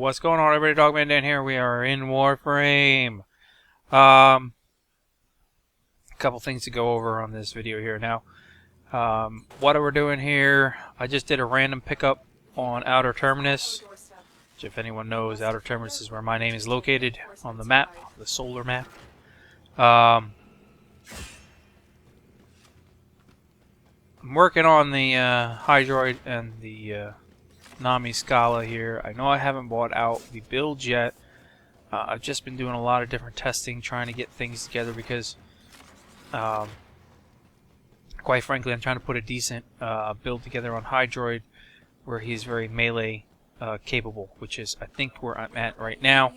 What's going on, everybody? Dogman Dan here. We are in Warframe. A couple things to go over on this video here now. What we're doing here, I just did a random pickup on Outer Terminus, which, if anyone knows, Outer Terminus is where my name is located on the map, the solar map. I'm working on the Hydroid and the Nami Scala here. I know I haven't bought out the build yet. I've just been doing a lot of different testing, trying to get things together because, quite frankly, I'm trying to put a decent build together on Hydroid where he's very melee capable, which is, I think, where I'm at right now.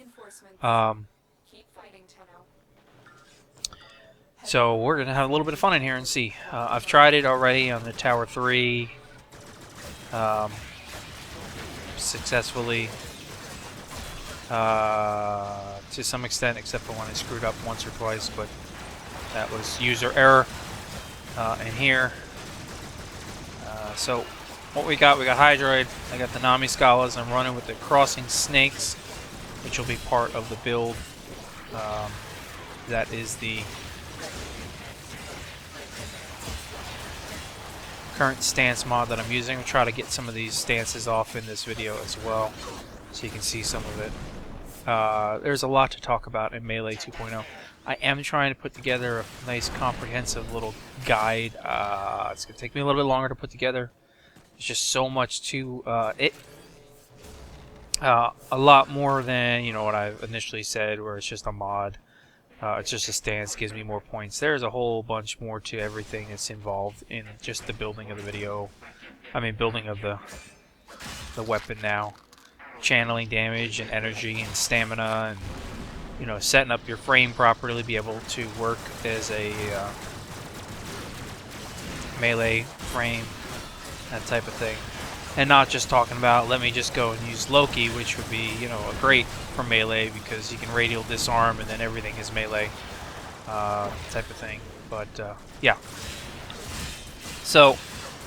So we're going to have a little bit of fun in here and see. I've tried it already on the Tower 3. Successfully to some extent, except for when I screwed up once or twice, but that was user error in here. So what we got Hydroid, I got the Nami Scalas, I'm running with the Crossing Snakes, which will be part of the build. That is the current stance mod that I'm using. I'll try to get some of these stances off in this video as well, so you can see some of it. There's a lot to talk about in Melee 2.0. I am trying to put together a nice comprehensive little guide. It's going to take me a little bit longer to put together. There's just so much to it. A lot more than, you know, what I initially said, where it's just a mod. It's just a stance, gives me more points. There's a whole bunch more to everything that's involved in just the building of the video. I mean, building of the weapon now. Channeling damage and energy and stamina, and, you know, setting up your frame properly, be able to work as a melee frame, that type of thing. And not just talking about, let me just go and use Loki, which would be, you know, great for melee because you can radial disarm and then everything is melee type of thing. But yeah. So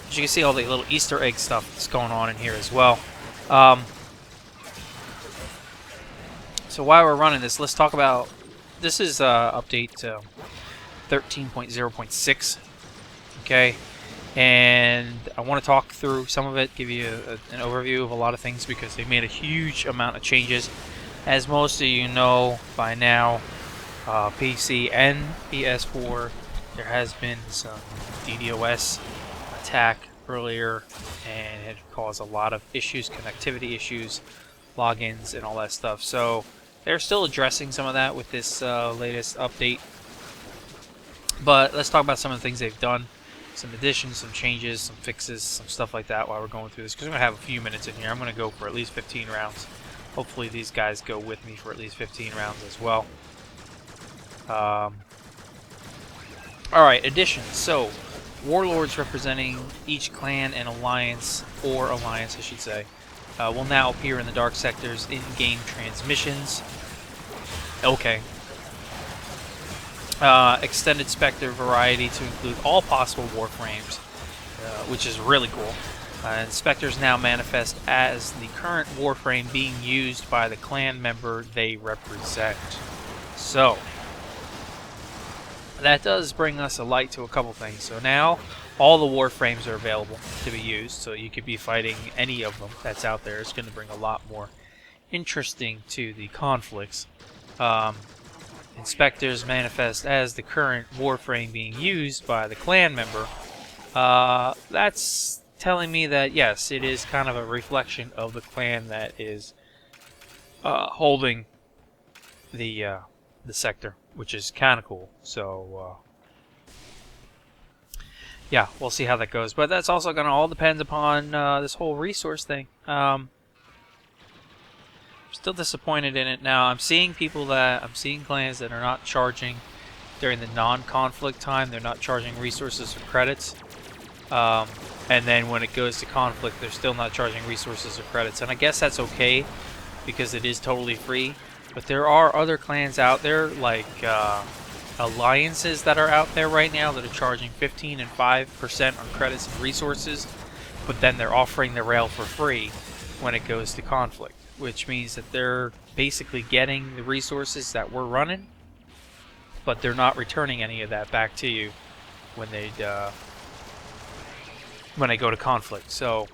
as you can see, all the little Easter egg stuff that's going on in here as well. So while we're running this, let's talk about, this is update 13.0.6. Okay. And I want to talk through some of it, give you an overview of a lot of things because they made a huge amount of changes. As most of you know by now, PC and PS4, there has been some DDoS attack earlier, and it caused a lot of issues, connectivity issues, logins, and all that stuff. So they're still addressing some of that with this latest update. But let's talk about some of the things they've done. Some additions, some changes, some fixes, some stuff like that while we're going through this, because we're going to have a few minutes in here. I'm going to go for at least 15 rounds. Hopefully these guys go with me for at least 15 rounds as well. Alright, additions. So, warlords representing each clan and alliance, or alliance I should say, will now appear in the dark sector's in-game transmissions. Okay. Extended Spectre variety to include all possible Warframes, which is really cool. And Spectres now manifest as the current Warframe being used by the clan member they represent. So, that does bring us a light to a couple things. So now, all the Warframes are available to be used, so you could be fighting any of them that's out there. It's going to bring a lot more interesting to the conflicts. Inspectors manifest as the current Warframe being used by the clan member. That's telling me that, yes, it is kind of a reflection of the clan that is holding the sector, which is kind of cool. So, yeah, we'll see how that goes. But that's also going to all depend upon this whole resource thing. Still disappointed in it. Now I'm seeing clans that are not charging during the non-conflict time. They're not charging resources or credits, and then when it goes to conflict, they're still not charging resources or credits. And I guess that's okay because it is totally free. But there are other clans out there, like alliances that are out there right now that are charging 15 and 5% on credits and resources, but then they're offering the rail for free. when it goes to conflict, which means that they're basically getting the resources that we're running, but they're not returning any of that back to you when they go to conflict. So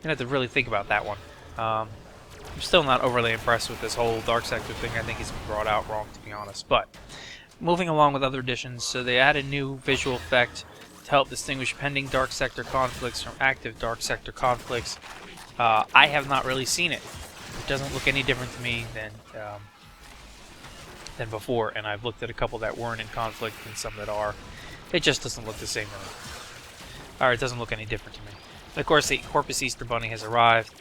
you have to really think about that one. I'm still not overly impressed with this whole Dark Sector thing. I think it's been brought out wrong, to be honest. But moving along with other additions, so they added new visual effect to help distinguish pending Dark Sector conflicts from active Dark Sector conflicts. I have not really seen it. It doesn't look any different to me than before, and I've looked at a couple that weren't in conflict and some that are. It just doesn't look the same to me. Or it doesn't look any different to me. And of course, the Corpus Easter Bunny has arrived.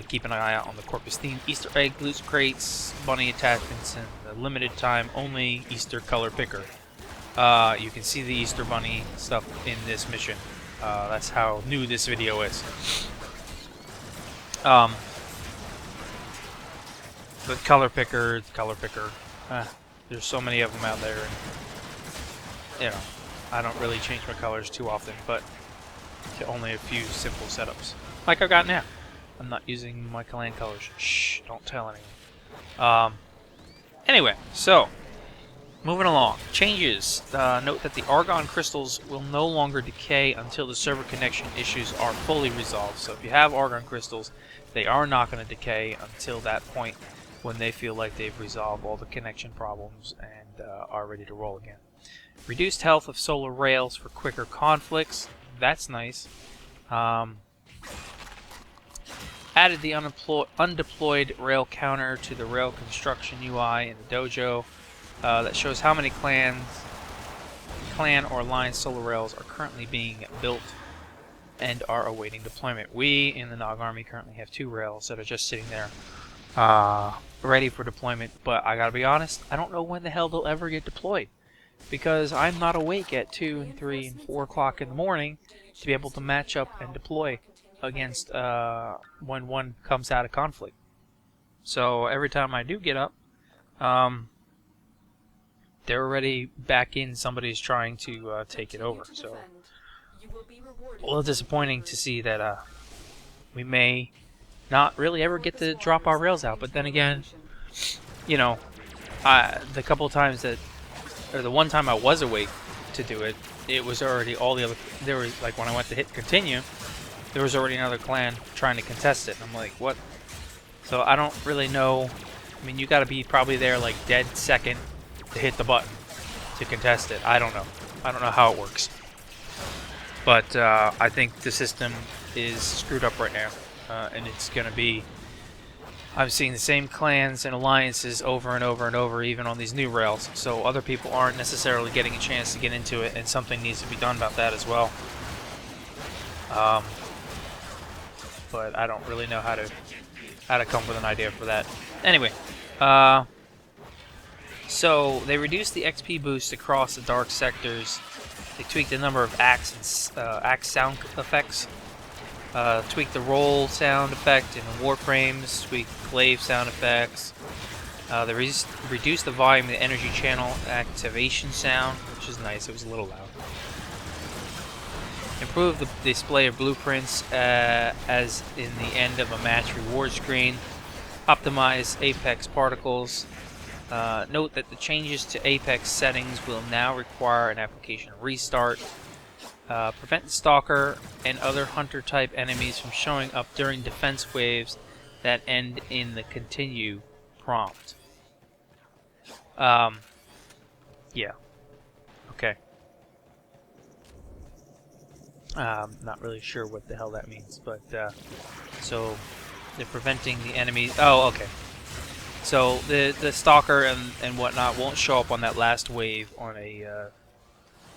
Keep an eye out on the Corpus theme Easter egg, loot crates, bunny attachments, and the limited time only Easter color picker. You can see the Easter Bunny stuff in this mission. That's how new this video is. The color picker, there's so many of them out there, and you know, I don't really change my colors too often, but only a few simple setups, like I've got now. I'm not using my clan colors. Shh, don't tell anyone. Anyway, so moving along. Changes. Note that the argon crystals will no longer decay until the server connection issues are fully resolved. So if you have argon crystals, they are not going to decay until that point when they feel like they've resolved all the connection problems and are ready to roll again. Reduced health of solar rails for quicker conflicts. That's nice. Added the undeployed rail counter to the rail construction UI in the dojo that shows how many clan or line solar rails are currently being built and are awaiting deployment. We in the Nog Army currently have 2 rails that are just sitting there ready for deployment, but I gotta be honest, I don't know when the hell they'll ever get deployed, because I'm not awake at 2 and 3 and 4 o'clock in the morning to be able to match up and deploy against when one comes out of conflict. So every time I do get up, they're already back in. Somebody's trying to take it over. So a little disappointing to see that we may not really ever get to drop our rails out. But then again, you know, the couple of times that, or the one time I was awake to do it, it was already all the other. There was like when I went to hit continue, there was already another clan trying to contest it. And I'm like, what? So I don't really know. I mean, you got to be probably there like dead second to hit the button to contest it. I don't know. I don't know how it works. But I think the system is screwed up right now. And it's going to be... I'm seeing the same clans and alliances over and over and over, even on these new rails. So other people aren't necessarily getting a chance to get into it, and something needs to be done about that as well. But I don't really know how to come with an idea for that. Anyway, so they reduced the XP boost across the dark sectors. They tweaked the number of axe sound effects. Tweaked the roll sound effect in the Warframes. Tweaked glaive sound effects. They reduced the volume of the energy channel activation sound, which is nice. It was a little loud. Improve the display of blueprints as in the end of a match reward screen. Optimize Apex particles. Note that the changes to Apex settings will now require an application restart. Prevent the Stalker and other Hunter-type enemies from showing up during defense waves that end in the continue prompt. Yeah. Okay. Not really sure what the hell that means, but so they're preventing the enemy. Oh, okay. So the Stalker and whatnot won't show up on that last wave on a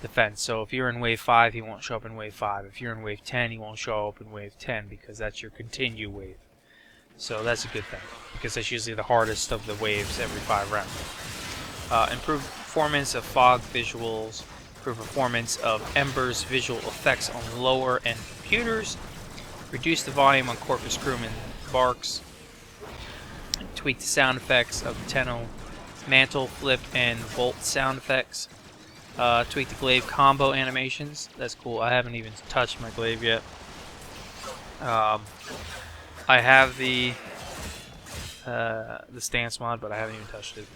defense. So if you're in wave 5, he won't show up in wave 5. If you're in wave 10, he won't show up in wave 10 because that's your continue wave. So that's a good thing, because that's usually the hardest of the waves every 5 rounds. Improved performance of fog visuals. Improved performance of Ember's visual effects on lower end computers. Reduce the volume on Corpus Crewman Barks. Tweak the sound effects of the Tenno Mantle, Flip, and Volt sound effects. Tweak the glaive combo animations. That's cool. I haven't even touched my glaive yet. I have the stance mod, but I haven't even touched it.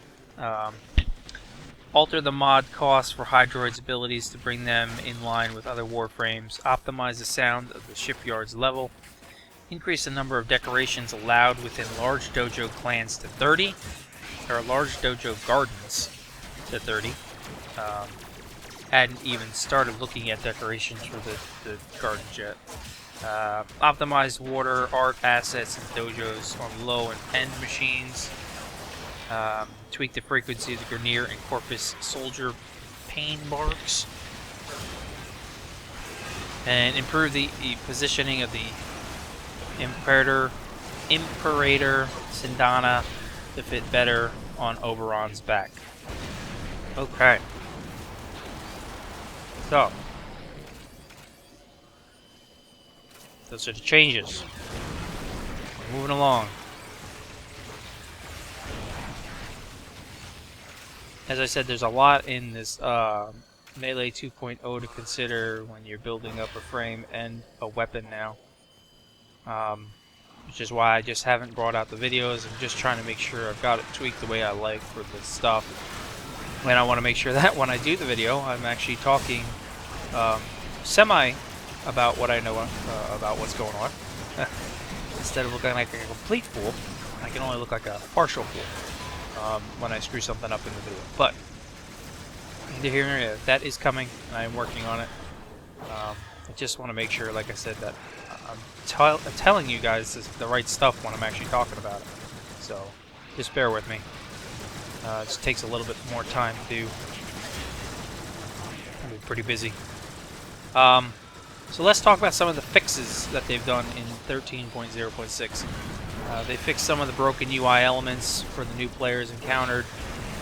Alter the mod cost for Hydroid's abilities to bring them in line with other Warframes. Optimize the sound of the shipyard's level. Increase the number of decorations allowed within large dojo clans to 30. Or large dojo gardens to 30. Hadn't even started looking at decorations for the gardens yet. Optimized water art assets and dojos on low and end machines. Tweak the frequency of the Grineer and Corpus Soldier pain barks. And improve the positioning of the Imperator Sindana to fit better on Oberon's back. Okay. So, those are the changes. We're moving along. As I said, there's a lot in this Melee 2.0 to consider when you're building up a frame and a weapon now. Which is why I just haven't brought out the videos. I'm just trying to make sure I've got it tweaked the way I like for the stuff. And I want to make sure that when I do the video, I'm actually talking semi about what I know about what's going on. Instead of looking like a complete fool, I can only look like a partial fool when I screw something up in the video. But that is coming, and I'm working on it. I just want to make sure, like I said, that I'm telling you guys the right stuff when I'm actually talking about it. So just bear with me. It just takes a little bit more time to do. I'm pretty busy. So let's talk about some of the fixes that they've done in 13.0.6. They fixed some of the broken UI elements for the new players encountered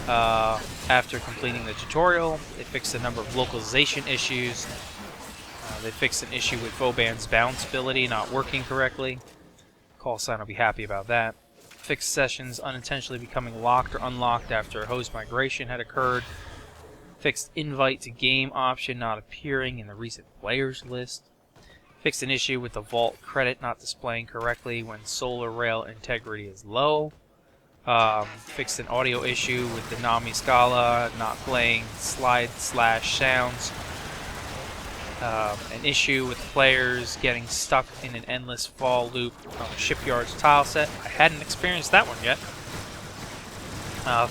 after completing the tutorial. They fixed a number of localization issues. They fixed an issue with Vauban's bounce ability not working correctly. Call sign will be happy about that. Fixed sessions unintentionally becoming locked or unlocked after a host migration had occurred. Fixed invite to game option not appearing in the recent players list. Fixed an issue with the vault credit not displaying correctly when solar rail integrity is low. Fixed an audio issue with the Nami Scala not playing slide/sounds. An issue with players getting stuck in an endless fall loop on the shipyard's tile set. I hadn't experienced that one yet.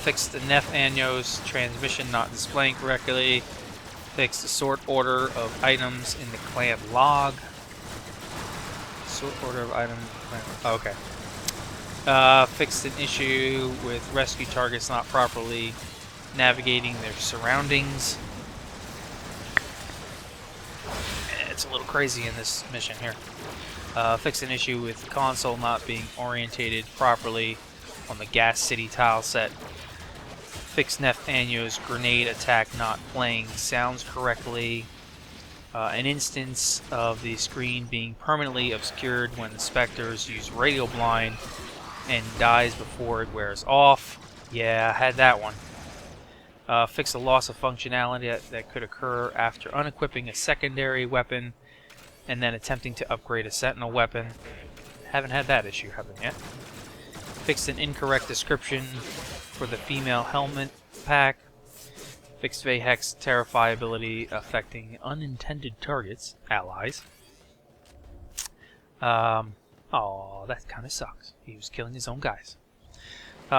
Fixed the DEFIANCE transmission not displaying correctly. Fixed the sort order of items in the clan log. Sort order of items in the clan log. Okay. Fixed an issue with rescue targets not properly navigating their surroundings. It's a little crazy in this mission here. Fixed an issue with the console not being orientated properly on the Gas City tile set. Fixed DEFIANCE's grenade attack not playing sounds correctly. An instance of the screen being permanently obscured when the specters use radio blind and dies before it wears off. Yeah, I had that one. Fix a loss of functionality that could occur after unequipping a secondary weapon and then attempting to upgrade a sentinel weapon. Haven't had that issue happen yet. Fixed an incorrect description for the female helmet pack. Fixed Vahek's Terrify ability affecting unintended targets, allies. Oh, that kind of sucks. He was killing his own guys.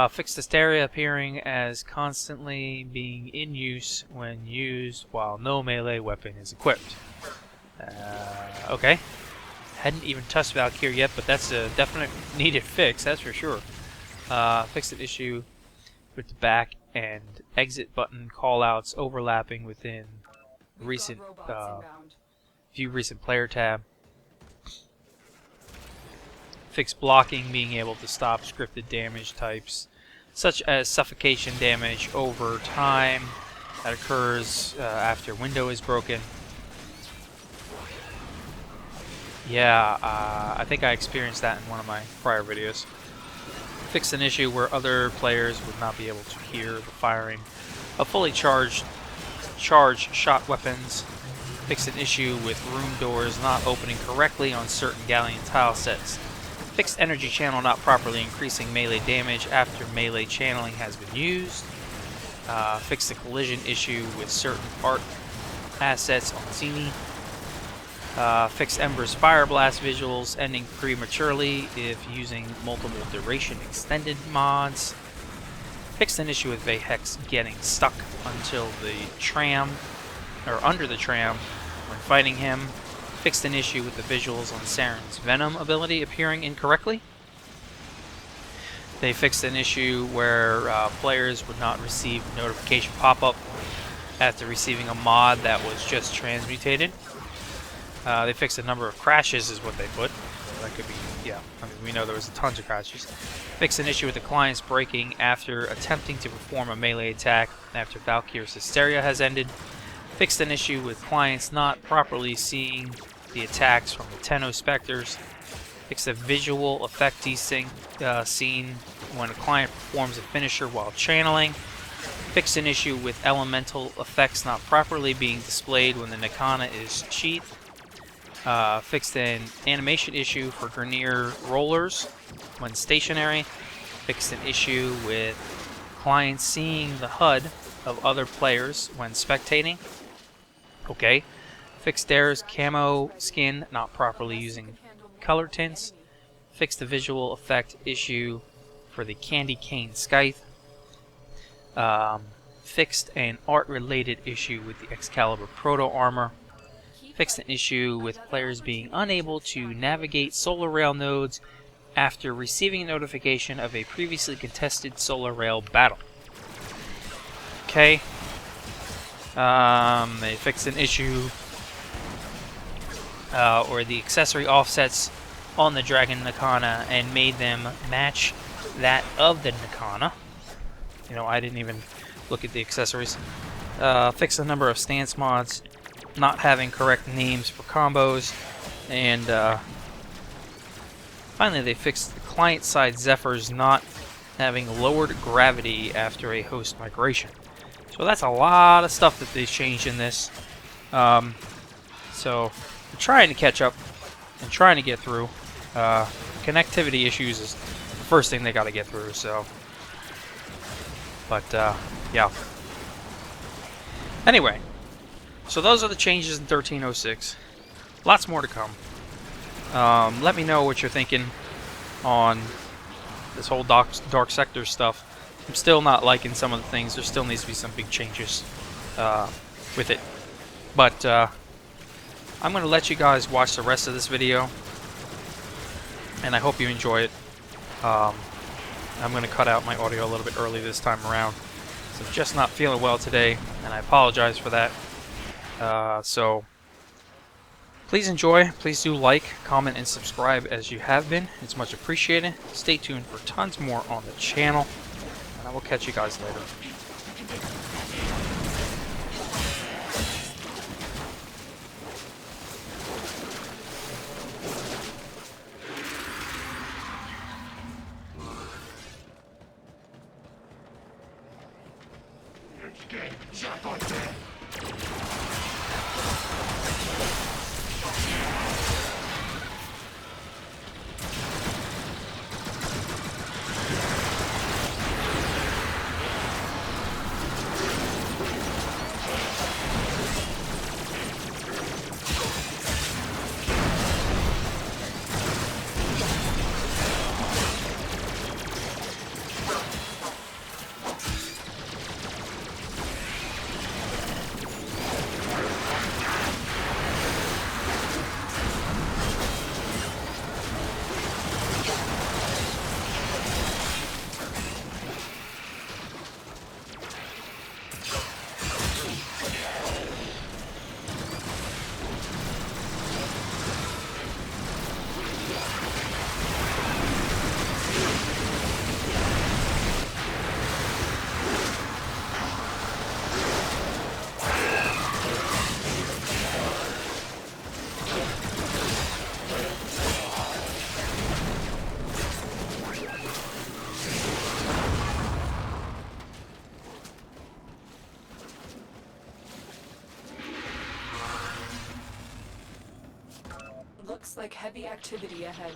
Fixed Hysteria appearing as constantly being in use when used while no melee weapon is equipped. Okay. Hadn't even touched Valkyrie yet, but that's a definite needed fix, that's for sure. Fixed an issue with the back and exit button callouts overlapping within recent few recent player tab. Fixed blocking being able to stop scripted damage types such as suffocation damage over time that occurs after window is broken. Yeah, I think I experienced that in one of my prior videos. Fixed an issue where other players would not be able to hear the firing of fully charged shot weapons. Fixed an issue with room doors not opening correctly on certain galleon tile sets. Fixed energy channel not properly increasing melee damage after melee channeling has been used. Fix the collision issue with certain art assets on Zini. Fix Ember's Fire Blast visuals ending prematurely if using multiple duration extended mods. Fixed an issue with Vayhex getting stuck until the tram, or under the tram when fighting him. Fixed an issue with the visuals on Saren's Venom ability appearing incorrectly. They fixed an issue where players would not receive notification pop-up after receiving a mod that was just transmutated. They fixed a number of crashes is what they put. That could be, yeah, I mean, we know there was tons of crashes. Fixed an issue with the clients breaking after attempting to perform a melee attack after Valkyr's Hysteria has ended. Fixed an issue with clients not properly seeing the attacks from the Tenno Spectres. Fixed a visual effect desync scene when a client performs a finisher while channeling. Fixed an issue with elemental effects not properly being displayed when the Nikana is sheathed. Fixed an animation issue for Grenier rollers when stationary. Fixed an issue with clients seeing the HUD of other players when spectating. Okay. Fixed Dare's camo skin not properly using color tints. Fixed the visual effect issue for the Candy Cane Scythe. Fixed an art-related issue with the Excalibur Proto Armor. Fixed an issue with players being unable to navigate Solar Rail nodes after receiving a notification of a previously contested Solar Rail battle. Okay. They fixed an issue or the accessory offsets on the Dragon Nikana and made them match that of the Nikana. You know, I didn't even look at the accessories. Fixed a number of stance mods not having correct names for combos, and finally they fixed the client-side Zephyrs not having lowered gravity after a host migration. So that's a lot of stuff that they changed in this. So we're trying to catch up and trying to get through. Connectivity issues is the first thing they got to get through. So, but yeah. Anyway, so those are the changes in 1306. Lots more to come. Let me know what you're thinking on this whole dark sector stuff. I'm still not liking some of the things. There still needs to be some big changes with it. But I'm going to let you guys watch the rest of this video, and I hope you enjoy it. I'm going to cut out my audio a little bit early this time around. So I'm just not feeling well today, and I apologize for that. So please enjoy. Please do like, comment, and subscribe as you have been. It's much appreciated. Stay tuned for tons more on the channel, and I will catch you guys later. Looks like heavy activity ahead.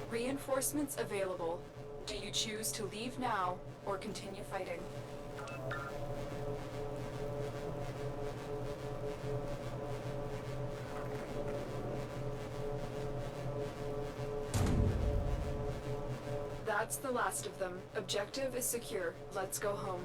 Reinforcements available. Do you choose to leave now or continue fighting? That's the last of them. Objective is secure. Let's go home.